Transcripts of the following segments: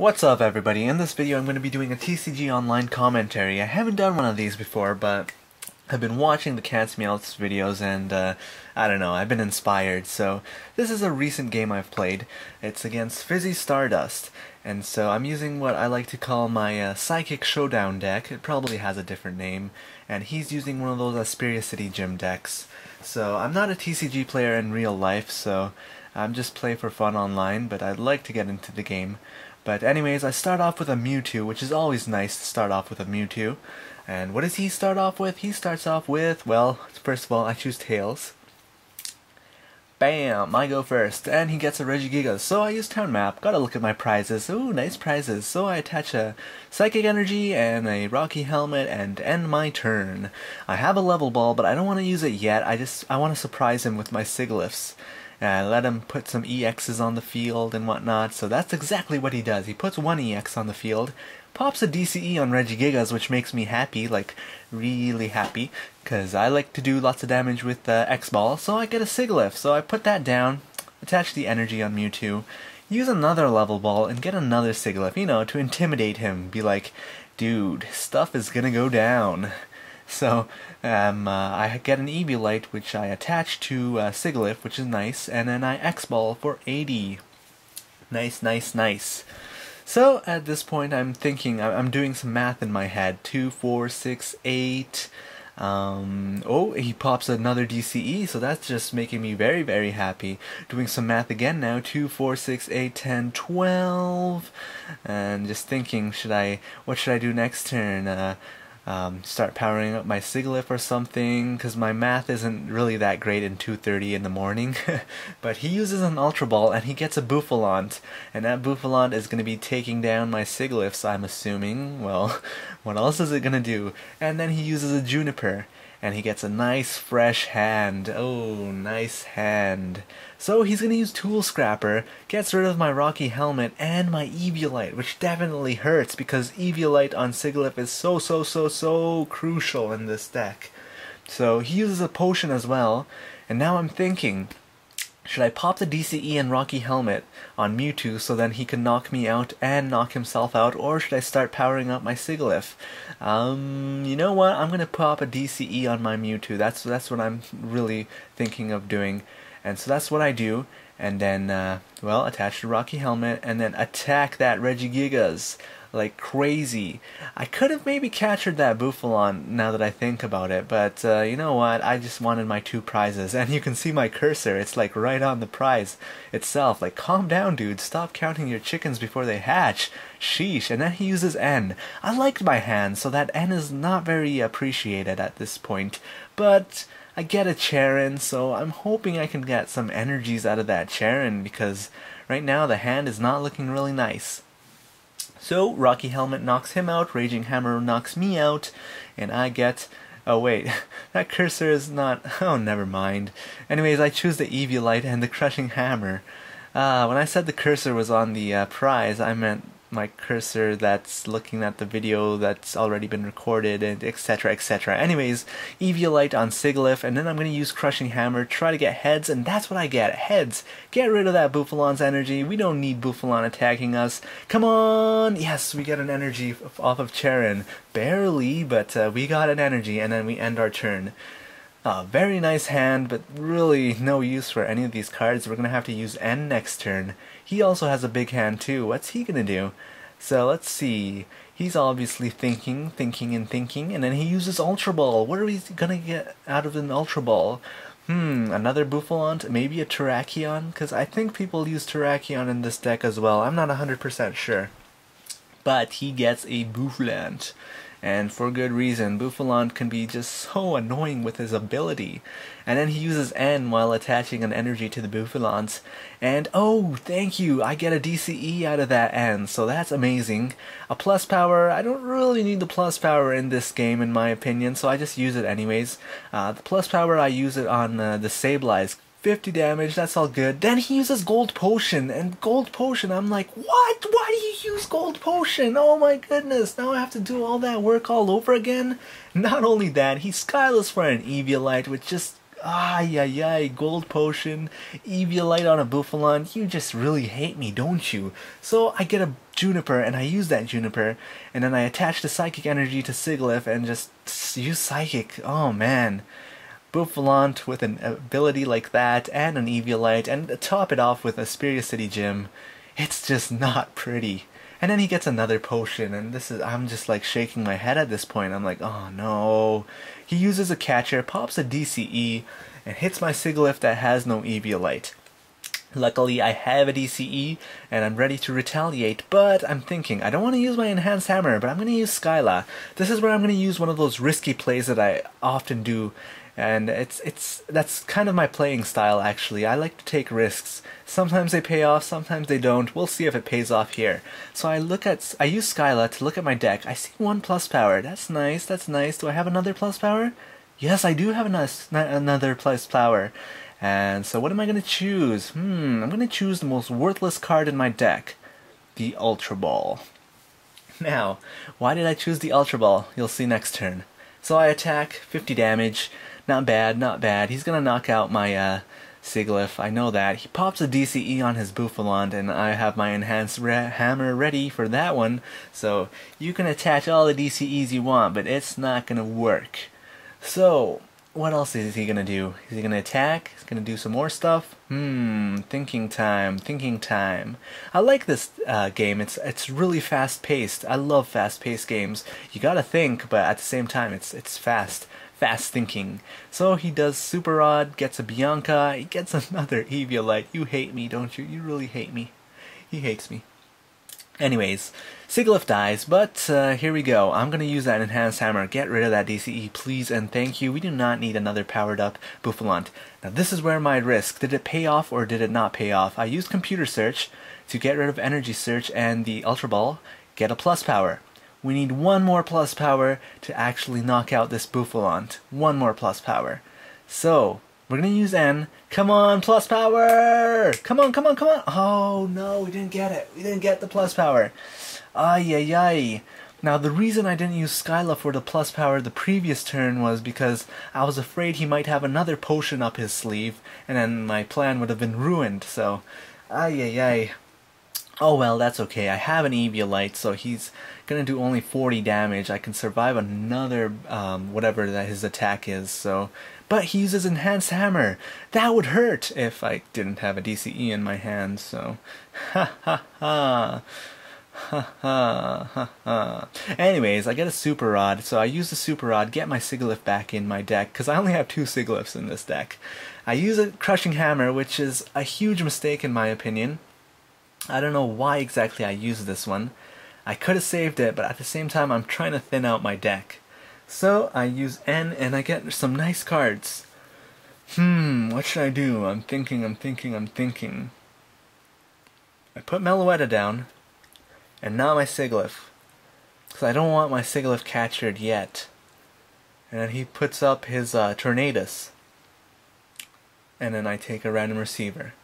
What's up everybody? In this video I'm going to be doing a TCG Online commentary. I haven't done one of these before, but I've been watching the Cat's Meowth's videos and I don't know, I've been inspired. So this is a recent game I've played. It's against Fizzy Stardust, and so I'm using what I like to call my Psychic Showdown deck. It probably has a different name, and he's using one of those Asperia City Gym decks. So I'm not a TCG player in real life, so I'm just play for fun online, but I'd like to get into the game. But anyways, I start off with a Mewtwo, which is always nice to start off with a Mewtwo. And what does he start off with? He starts off with, well, first of all, I choose Tails. Bam! I go first, and he gets a Regigigas. So I use Town Map, gotta look at my prizes. Ooh, nice prizes. So I attach a Psychic Energy and a Rocky Helmet and end my turn. I have a Level Ball, but I don't want to use it yet. I want to surprise him with my Sigilyphs. Let him put some EXs on the field and whatnot, so that's exactly what he does. He puts one EX on the field, pops a DCE on Regigigas, which makes me happy, like really happy, because I like to do lots of damage with X-Ball, so I get a Sigilyph. So I put that down, attach the energy on Mewtwo, use another Level Ball, and get another Sigilyph, you know, to intimidate him, be like, dude, stuff is gonna go down. So, I get an Eviolite, which I attach to Sigilyph, which is nice, and then I X-Ball for 80. Nice, nice, nice. So, at this point, I'm thinking, I'm doing some math in my head. 2, 4, 6, 8... oh, he pops another DCE, so that's just making me very, very happy. Doing some math again now. 2, 4, 6, 8, 10, 12... And just thinking, what should I do next turn? Start powering up my Sigilyph or something, because my math isn't really that great in 2:30 in the morning. But he uses an Ultra Ball and he gets a Bouffalant, and that Bouffalant is going to be taking down my Sigilyphs, I'm assuming. Well, what else is it going to do? And then he uses a Juniper, and he gets a nice fresh hand. Oh, nice hand. So he's going to use Tool Scrapper, gets rid of my Rocky Helmet and my Eviolite, which definitely hurts because Eviolite on Sigilyph is so crucial in this deck. So he uses a potion as well, and now I'm thinking, should I pop the DCE and Rocky Helmet on Mewtwo so then he can knock me out and knock himself out, or should I start powering up my Sigilyph? You know what? I'm gonna pop a DCE on my Mewtwo. That's what I'm really thinking of doing. And so that's what I do, and then, well, attach the Rocky Helmet, and then attack that Regigigas like crazy. I could have maybe captured that Bouffalant now that I think about it, but you know what, I just wanted my 2 prizes, and you can see my cursor, it's like right on the prize itself. Like, calm down dude, stop counting your chickens before they hatch, sheesh. And then he uses N. I liked my hand, so that N is not very appreciated at this point, but I get a Cheren, so I'm hoping I can get some energies out of that Cheren, because right now the hand is not looking really nice. So, Rocky Helmet knocks him out, Raging Hammer knocks me out, and I get... oh wait, that cursor is not... oh, never mind. Anyways, I choose the Eviolite and the Crushing Hammer. When I said the cursor was on the prize, I meant my cursor that's looking at the video that's already been recorded, and etc, etc. Anyways, Eviolite on Sigilyph, and then I'm going to use Crushing Hammer, try to get heads, and that's what I get, heads. Get rid of that Bouffalant's energy, we don't need Bouffalant attacking us. Come on! Yes, we get an energy off of Cheren. Barely, but we got an energy, and then we end our turn. Very nice hand, but really no use for any of these cards. We're going to have to use N next turn. He also has a big hand too. What's he going to do? So let's see. He's obviously thinking, and then he uses Ultra Ball. What are we going to get out of an Ultra Ball? Another Bouffalant? Maybe a Terrakion? Because I think people use Terrakion in this deck as well. I'm not 100% sure. But he gets a Bouffalant. And for good reason. Bouffalant can be just so annoying with his ability. And then he uses N while attaching an energy to the Bouffalant. And oh, thank you, I get a DCE out of that N, so that's amazing. A plus power, I don't really need the plus power in this game in my opinion, so I just use it anyways. The plus power, I use it on the Sableye. 50 damage, that's all good. Then he uses Gold Potion, and Gold Potion, I'm like, what? Why do you use Gold Potion? Oh my goodness, now I have to do all that work all over again? Not only that, he Skyless for an Eviolite, which just Ay, ay, ay, gold potion, Eviolite on a Buffalon. You just really hate me, don't you? So I get a Juniper, and I use that Juniper, and then I attach the Psychic Energy to Sigilyph and just use Psychic. Oh man. Buffalon with an ability like that, and an Eviolite, and top it off with a Spirit City Gym. It's just not pretty. And then he gets another potion, and I'm just like shaking my head at this point. I'm like, oh no. He uses a catcher, pops a DCE, and hits my Sigilyph that has no Eviolite. Luckily, I have a DCE, and I'm ready to retaliate, but I'm thinking, I don't want to use my Enhanced Hammer, but I'm going to use Skyla. This is where I'm going to use one of those risky plays that I often do, and that's kind of my playing style, actually. I like to take risks. Sometimes they pay off, sometimes they don't. We'll see if it pays off here. So I use Skyla to look at my deck. I see 1 plus power. That's nice, that's nice. Do I have another plus power? Yes, I do have another plus power. And so what am I going to choose? I'm going to choose the most worthless card in my deck. The Ultra Ball. Now, why did I choose the Ultra Ball? You'll see next turn. So I attack, 50 damage. Not bad, not bad. He's going to knock out my Sigilyph. I know that. He pops a DCE on his Buffalon, and I have my Enhanced Hammer ready for that one. So you can attach all the DCEs you want, but it's not going to work. So what else is he gonna do? Is he gonna attack? He's gonna do some more stuff? Thinking time, thinking time. I like this game. It's really fast paced. I love fast paced games. You gotta think, but at the same time, it's fast thinking. So he does Super Rod, gets a Bianca, he gets another Eviolite. You hate me, don't you? You really hate me. He hates me. Anyways, Sigilyph dies, but here we go. I'm going to use that Enhanced Hammer. Get rid of that DCE, please and thank you. We do not need another powered up Buffalon. Now this is where my risk. Did it pay off or did it not pay off? I used Computer Search to get rid of Energy Search and the Ultra Ball. Get a plus power. We need 1 more plus power to actually knock out this Buffalon. 1 more plus power. So we're going to use N. Come on, plus power! Come on, come on, come on! Oh, no, we didn't get it. We didn't get the plus power. Ay, ay, ay. Now, the reason I didn't use Skyla for the plus power the previous turn was because I was afraid he might have another potion up his sleeve, and then my plan would have been ruined, so... Ay, ay, ay. Oh well, that's okay. I have an Eviolite, so he's gonna do only 40 damage. I can survive another, whatever that his attack is, so... But he uses Enhanced Hammer! That would hurt if I didn't have a DCE in my hand, so... Ha ha ha! Ha ha ha ha. Anyways, I get a Super Rod, so I use the Super Rod, get my Sigilyph back in my deck, because I only have 2 Sigilyphs in this deck. I use a Crushing Hammer, which is a huge mistake in my opinion. I don't know why exactly I used this one. I could have saved it, but at the same time I'm trying to thin out my deck. So I use N and I get some nice cards. What should I do? I'm thinking. I put Meloetta down, and now my Sigilyph. Because I don't want my Sigilyph captured yet. And then he puts up his Tornadus. And then I take a Random Receiver.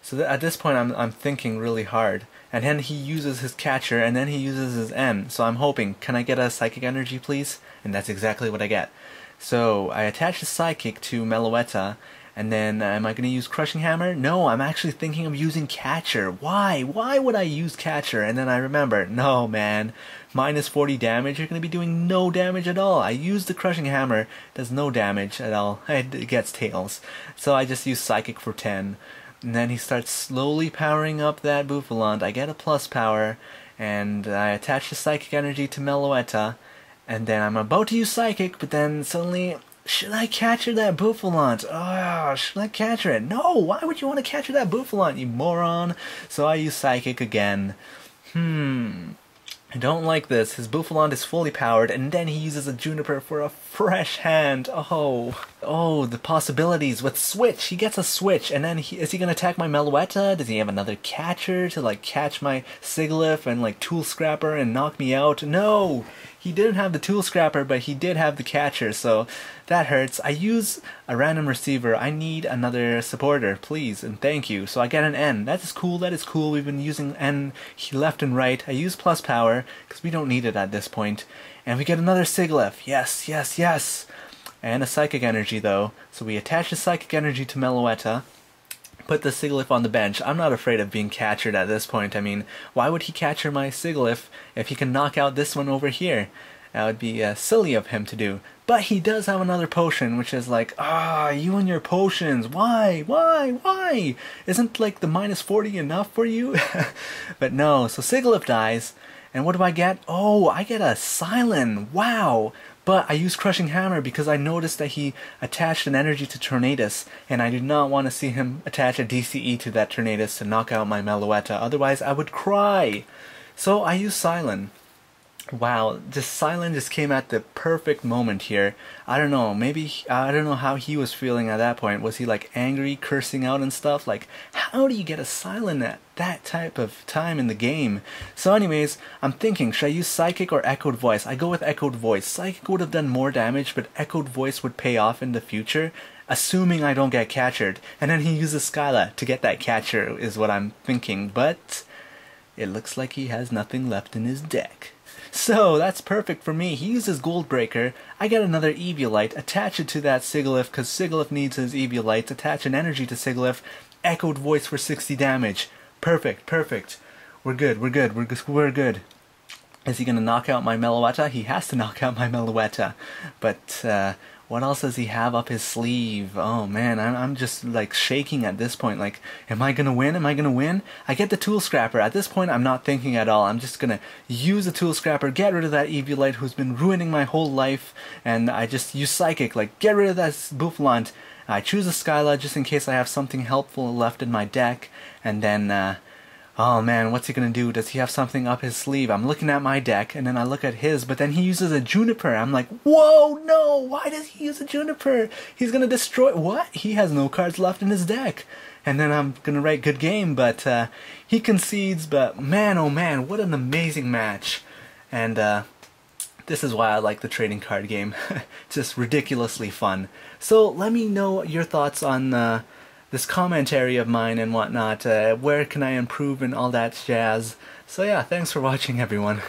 So at this point I'm thinking really hard. And then he uses his catcher, and then he uses his N. So I'm hoping, can I get a Psychic Energy please? And that's exactly what I get. So I attach the Psychic to Meloetta, and then am I going to use Crushing Hammer? No, I'm actually thinking of using Catcher. Why? Why would I use Catcher? And then I remember, no man, minus 40 damage, you're going to be doing no damage at all. I use the Crushing Hammer, does no damage at all. It gets Tails. So I just use Psychic for 10. And then he starts slowly powering up that Buffalon. I get a plus power, and I attach the Psychic Energy to Meloetta, and then I'm about to use Psychic, but then suddenly, should I capture that Buffalon? Oh, should I capture it? No, why would you want to capture that Buffalon, you moron? So I use Psychic again. I don't like this. His Buffalon is fully powered, and then he uses a Juniper for a fresh hand. Oh, the possibilities with Switch. He gets a Switch, and then is he going to attack my Meloetta? Does he have another catcher to, like, catch my Sigilyph and, like, Tool Scrapper and knock me out? No! He didn't have the Tool Scrapper, but he did have the catcher, so that hurts. I use a Random Receiver. I need another supporter, please, and thank you. So I get an N. That is cool, that is cool. We've been using N left and right. I use plus power, because we don't need it at this point. And we get another Sigilyph. Yes, yes, yes. and a Psychic Energy though. So we attach the Psychic Energy to Meloetta, put the Sigilyph on the bench. I'm not afraid of being captured at this point. I mean, why would he capture my Sigilyph if he can knock out this one over here? That would be silly of him to do. But he does have another potion, which is like, you and your potions, why? Isn't like the minus 40 enough for you? But no, so Sigilyph dies, and what do I get? Oh, I get a Silent, wow! But I use Crushing Hammer because I noticed that he attached an energy to Tornadus, and I did not want to see him attach a DCE to that Tornadus to knock out my Meloetta, otherwise I would cry! So I use Silent. Wow, just Silent just came at the perfect moment here. I don't know, maybe, I don't know how he was feeling at that point. Was he like angry, cursing out and stuff? Like, how do you get a Silent at that type of time in the game? So anyways, I'm thinking, should I use Psychic or Echoed Voice? I go with Echoed Voice. Psychic would have done more damage, but Echoed Voice would pay off in the future, assuming I don't get captured. And then he uses Skyla to get that catcher, is what I'm thinking. But it looks like he has nothing left in his deck. So that's perfect for me. He uses Goldbreaker. I get another Eviolite, attach it to that Sigilyph because Sigilyph needs his Eviolite, attach an energy to Sigilyph, Echoed Voice for 60 damage. Perfect. We're good. Is he gonna knock out my Meloetta? He has to knock out my Meloetta. But what else does he have up his sleeve? Oh man, I'm just like shaking at this point. Like, am I gonna win? I get the Tool Scrapper. At this point, I'm not thinking at all. I'm just gonna use the Tool Scrapper, get rid of that Eviolite who's been ruining my whole life, and I just use Psychic. Like, get rid of that Bouffalant. I choose a Skyla just in case I have something helpful left in my deck, and then oh man, what's he gonna do? Does he have something up his sleeve? I'm looking at my deck, and then I look at his, but then he uses a Juniper. I'm like, whoa, no, why does he use a Juniper? He's gonna destroy, what? He has no cards left in his deck. And then I'm gonna write good game, but he concedes, but man, oh man, what an amazing match. And this is why I like the trading card game. Just ridiculously fun. So let me know your thoughts on this commentary of mine and whatnot, where can I improve and all that jazz. So yeah, thanks for watching everyone.